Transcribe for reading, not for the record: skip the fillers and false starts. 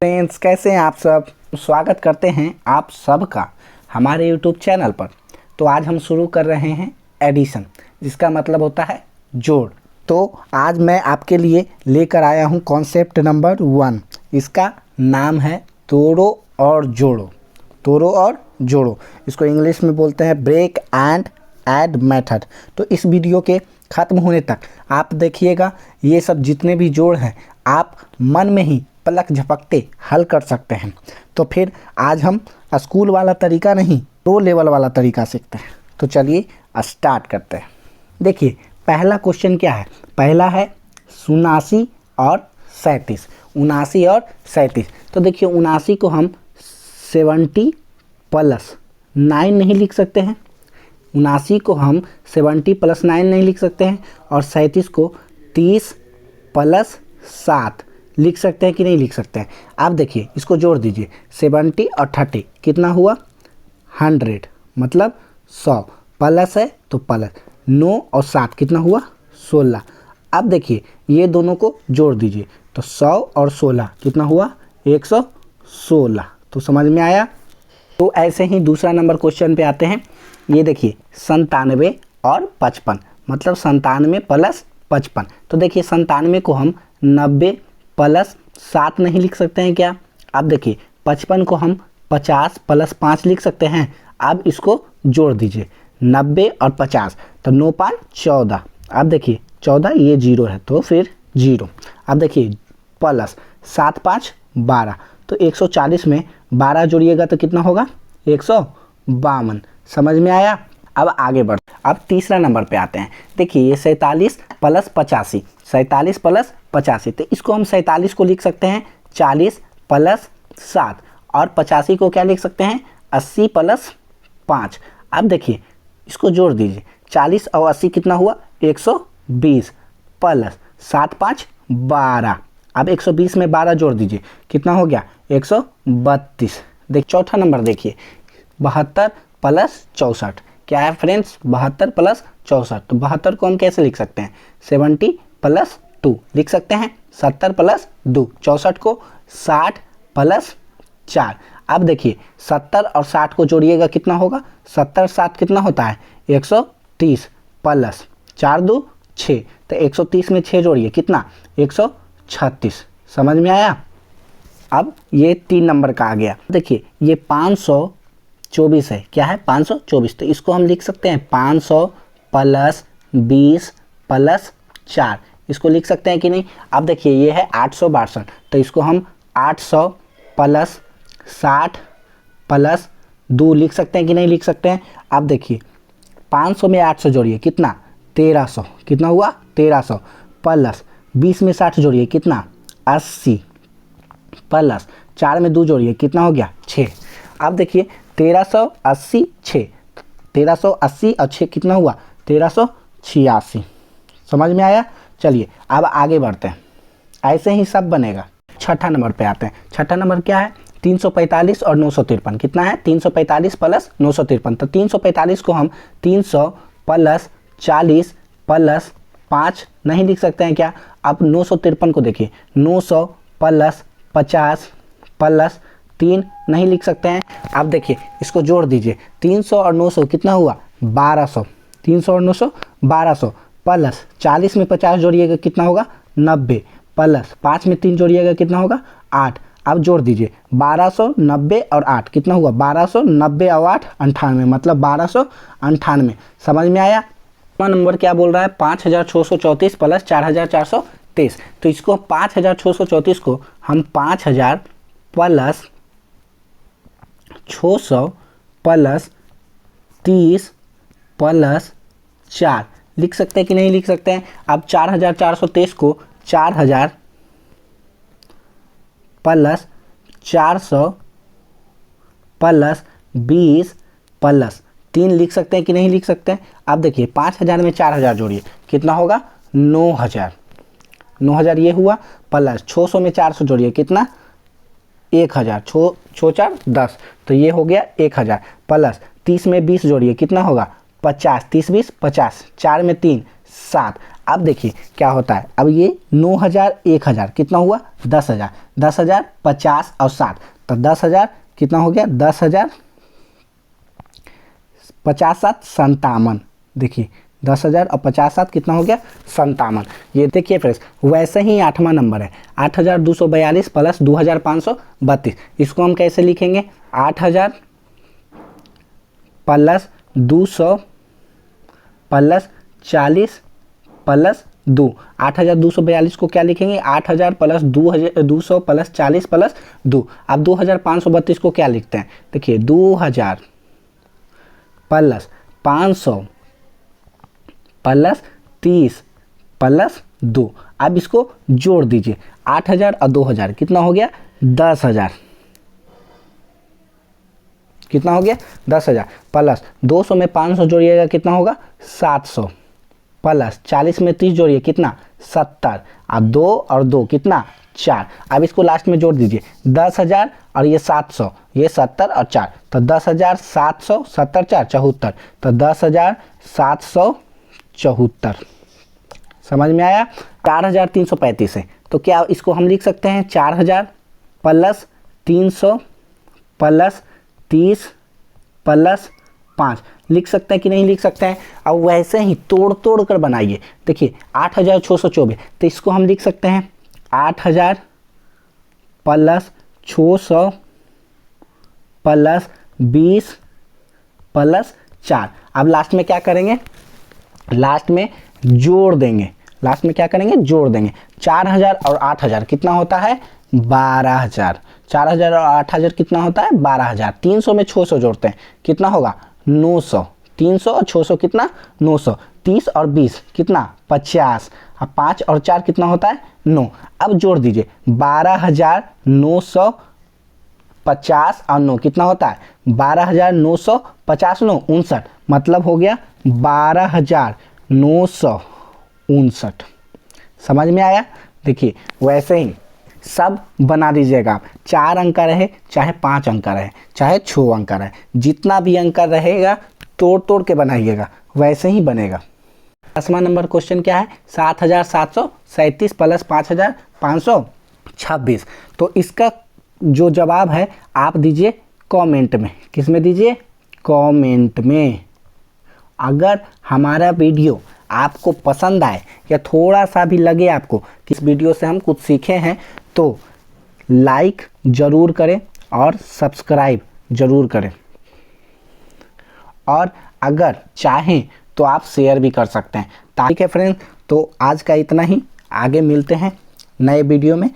Friends, कैसे हैं आप सब। स्वागत करते हैं आप सबका हमारे YouTube चैनल पर। तो आज हम शुरू कर रहे हैं एडिशन, जिसका मतलब होता है जोड़। तो आज मैं आपके लिए लेकर आया हूं कॉन्सेप्ट नंबर 1। इसका नाम है तोड़ो और जोड़ो। तोड़ो और जोड़ो, इसको इंग्लिश में बोलते हैं ब्रेक एंड ऐड मेथड। तो इस वीडियो के ख़त्म होने तक आप देखिएगा, ये सब जितने भी जोड़ हैं आप मन में ही पलक झपकते हल कर सकते हैं। तो फिर आज हम स्कूल वाला तरीका नहीं, प्रो लेवल वाला तरीका सीखते हैं। तो चलिए स्टार्ट करते हैं। देखिए पहला क्वेश्चन क्या है। पहला है 79 और 37। 79 और 37। तो देखिए 79 को हम 70 + 9 नहीं लिख सकते हैं। 79 को हम 70 + 9 नहीं लिख सकते हैं। और 37 को 30 + 7 लिख सकते हैं कि नहीं लिख सकते हैं। आप देखिए इसको जोड़ दीजिए। 70 और 30 कितना हुआ 100, मतलब 100। प्लस है तो प्लस 9 और 7 कितना हुआ 16। अब देखिए ये दोनों को जोड़ दीजिए तो 100 और 16 कितना हुआ 116। तो समझ में आया। तो ऐसे ही दूसरा नंबर क्वेश्चन पे आते हैं। ये देखिए 97 और 55, मतलब 97 + 55। तो देखिए 97 को हम 90 + 7 नहीं लिख सकते हैं क्या। अब देखिए 55 को हम 50 + 5 लिख सकते हैं। अब इसको जोड़ दीजिए 90 और 50, तो 9 × 5 = 14। अब देखिए 14 ये 0 है तो फिर 0। अब देखिए प्लस 7 × 5 = 12, तो 140 में 12 जोड़िएगा तो कितना होगा 152। समझ में आया। अब आगे बढ़, अब तीसरा नंबर पे आते हैं। देखिए ये 47 + 85। 47 + 85, तो इसको हम 47 को लिख सकते हैं 40 + 7 और 85 को क्या लिख सकते हैं 80 + 5। अब देखिए इसको जोड़ दीजिए 40 और 80 कितना हुआ 120 + 7 × 5 = 12। अब 120 में 12 जोड़ दीजिए कितना हो गया 132। देख चौथा नंबर देखिए 72 + 64। क्या है फ्रेंड्स 72 + 64। तो 72 को हम कैसे लिख सकते हैं 70 + 2 लिख सकते हैं 70 + 2। 64 को 60 + 4। अब देखिए 70 और 60 को जोड़िएगा कितना होगा 70 60 कितना होता है 130 + 4 × 2 = 6। तो 130 में 6 जोड़िए कितना 136। समझ में आया। अब ये 3 नंबर का आ गया। देखिए ये 524 है। क्या है 524, तो इसको हम लिख सकते हैं 500 + 20 + 4। इसको लिख सकते हैं कि नहीं। अब देखिए ये है 862, तो इसको हम 800 + 60 + 2 लिख सकते हैं कि नहीं लिख सकते हैं। अब देखिए 500 में 800 जोड़िए कितना 1300, कितना हुआ 1300 + 20 में 60 जोड़िए कितना 80 + 4 में 2 जोड़िए कितना हो गया 6। अब देखिए 1380 6, 1380 और 6 कितना हुआ 1386। समझ में आया। चलिए अब आगे बढ़ते हैं, ऐसे ही सब बनेगा। छठा नंबर पे आते हैं। छठा नंबर क्या है 345 और 953। कितना है 345 + 953। तो 345 को हम 300 + 40 + 5 नहीं लिख सकते हैं क्या। अब 953 को देखिए 900 + 50 + 3 नहीं लिख सकते हैं। अब देखिए इसको जोड़ दीजिए 300 और 900 कितना हुआ 1200। 300 और 900 1200 + 40 में 50 जोड़िएगा कितना होगा 90 + 5 में 3 जोड़िएगा कितना होगा 8। अब जोड़ दीजिए 1200 90 और 8 कितना हुआ 1290 और 8 98, मतलब 1298। समझ में आया। नंबर क्या बोल रहा है 5634 + 4423। तो इसको 5634 को हम 5000 + 600 + 30 + 4 लिख सकते हैं कि नहीं लिख सकते हैं। अब 4423 को 4000 + 400 + 20 + 3 लिख सकते हैं कि नहीं लिख सकते हैं। अब देखिए 5000 में 4000 जोड़िए कितना होगा 9000। 9000 ये हुआ + 600 में 400 जोड़िए कितना 1000। 6 4 10, तो ये हो गया 1000 + 30 में 20 जोड़िए कितना होगा 50। 30 20 50, 4 में 3 7। अब देखिए क्या होता है, अब ये 9,000 1000 कितना हुआ 10,000, 10,000 50 और 60, तो 10,000 कितना हो गया 10,000 50 7 57। देखिए 10,000 और 50 7 कितना हो गया 57। ये देखिए फ्रेंड्स वैसे ही 8वां नंबर है 8,242 प्लस 2,532। इसको हम कैसे लिखेंगे 8,000 प्लस 200 प्लस 40 प्लस 2। 8,242 को क्या लिखेंगे 8,000 प्लस 200 प्लस 40 प्लस 2। अब 2,532 को क्या लिखते हैं, देखिए 2,000 प्लस 500 प्लस 30 प्लस 2। अब इसको जोड़ दीजिए 8,000 और 2,000 कितना हो गया 10,000, कितना हो गया 10,000 प्लस 200 में 500 जोड़िएगा कितना होगा 700 प्लस 40 में 30 जोड़िए कितना 70 और 2 और 2 कितना 4। अब इसको लास्ट में जोड़ दीजिए 10,000 और ये 700, ये 70 और 4, तो 10,700 70 4 74, तो 10,774। समझ में आया। 4,335 है तो क्या इसको हम लिख सकते हैं 4,000 प्लस 300 प्लस 30 प्लस 5 लिख सकते हैं कि नहीं लिख सकते हैं। अब वैसे ही तोड़ कर बनाइए। देखिए 8,624 तो इसको हम लिख सकते हैं 8,000 प्लस 600 प्लस 20 प्लस 4। अब लास्ट में क्या करेंगे, लास्ट में जोड़ देंगे। लास्ट में क्या करेंगे जोड़ देंगे। 4,000 और 8,000 कितना होता है 12,000। 4,000 और 8,000 कितना होता है 12,000। 300 में 600 जोड़ते हैं कितना होगा 900। 300 और 600 कितना 900। 30 और 20 कितना 50। अब 5 और 4 कितना होता है 9। अब जोड़ दीजिए 12,950 और 9 कितना होता है 12,950 9 59, मतलब हो गया 12,959। समझ में आया। देखिए वैसे ही सब बना दीजिएगा आप, 4 अंक का रहे चाहे 5 अंक का रहे चाहे 6 अंक का रहे, जितना भी अंक का रहेगा तोड़ के बनाइएगा वैसे ही बनेगा। 10वां नंबर क्वेश्चन क्या है 7,737 प्लस 5,526। तो इसका जो जवाब है आप दीजिए कमेंट में। किस में दीजिए कमेंट में। अगर हमारा वीडियो आपको पसंद आए या थोड़ा सा भी लगे आपको कि इस वीडियो से हम कुछ सीखे हैं तो लाइक ज़रूर करें और सब्सक्राइब ज़रूर करें, और अगर चाहें तो आप शेयर भी कर सकते हैं। ठीक है फ्रेंड्स, तो आज का इतना ही, आगे मिलते हैं नए वीडियो में।